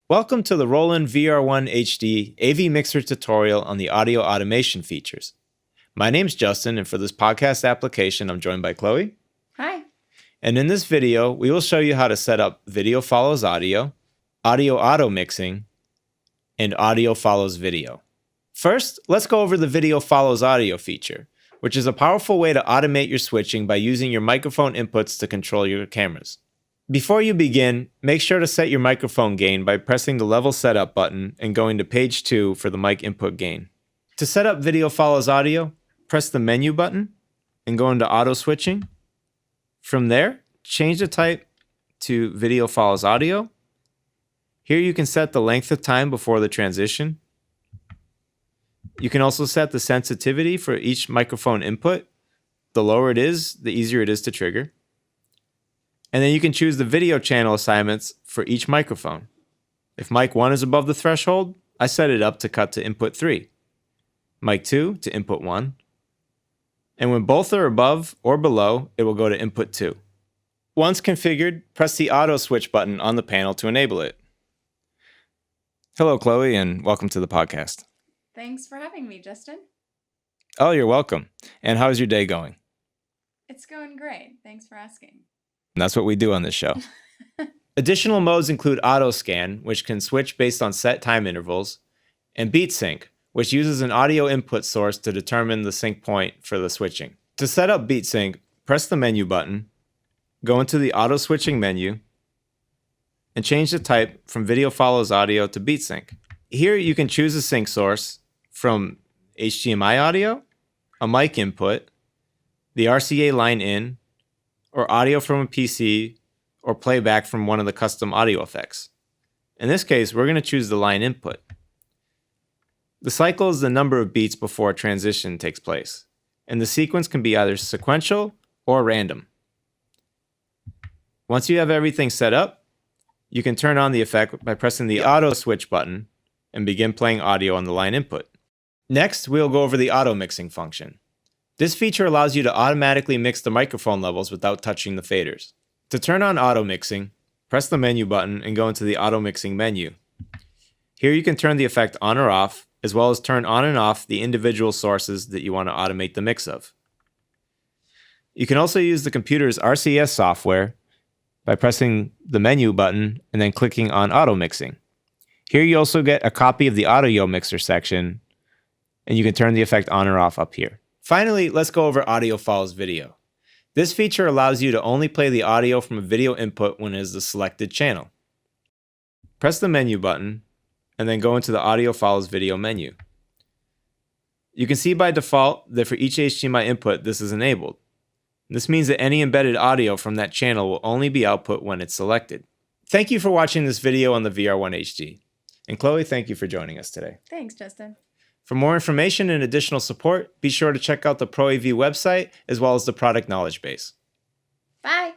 Welcome to the Roland VR-1HD AV Mixer tutorial on the audio automation features. My name's Justin, and for this podcast application, I'm joined by Chloe. Hi. And in this video, we will show you how to set up video follows audio, audio auto mixing, and audio follows video. First, let's go over the video follows audio feature, which is a powerful way to automate your switching by using your microphone inputs to control your cameras. Before you begin, make sure to set your microphone gain by pressing the level setup button and going to page 2 for the mic input gain. To set up video follows audio, press the menu button and go into auto switching. From there, change the type to video follows audio. Here you can set the length of time before the transition. You can also set the sensitivity for each microphone input. The lower it is, the easier it is to trigger. And then you can choose the video channel assignments for each microphone. If mic 1 is above the threshold, I set it up to cut to input 3. Mic 2 to input 1. And when both are above or below, it will go to input 2. Once configured, press the auto switch button on the panel to enable it. Hello, Chloe, and welcome to the podcast. Thanks for having me, Justin. Oh, you're welcome. And how's your day going? It's going great. Thanks for asking. And that's what we do on this show. Additional modes include auto scan, which can switch based on set time intervals, and beat sync, which uses an audio input source to determine the sync point for the switching. To set up beat sync, press the menu button, go into the auto switching menu, and change the type from video follows audio to beat sync. Here you can choose a sync source from HDMI audio, a mic input, the RCA line in, or audio from a PC, or playback from one of the custom audio effects. In this case, we're going to choose the line input. The cycle is the number of beats before a transition takes place, and the sequence can be either sequential or random. Once you have everything set up, you can turn on the effect by pressing the auto switch button and begin playing audio on the line input. Next, we'll go over the auto mixing function. This feature allows you to automatically mix the microphone levels without touching the faders. To turn on auto mixing, press the menu button and go into the auto mixing menu. Here you can turn the effect on or off, as well as turn on and off the individual sources that you want to automate the mix of. You can also use the computer's RCS software by pressing the menu button and then clicking on auto mixing. Here you also get a copy of the audio mixer section, and you can turn the effect on or off up here. Finally, let's go over audio follows video. This feature allows you to only play the audio from a video input when it is the selected channel. Press the menu button, and then go into the audio follows video menu. You can see by default that for each HDMI input, this is enabled. This means that any embedded audio from that channel will only be output when it's selected. Thank you for watching this video on the VR-1HD. And Chloe, thank you for joining us today. Thanks, Justin. For more information and additional support, be sure to check out the ProAV website as well as the product knowledge base. Bye.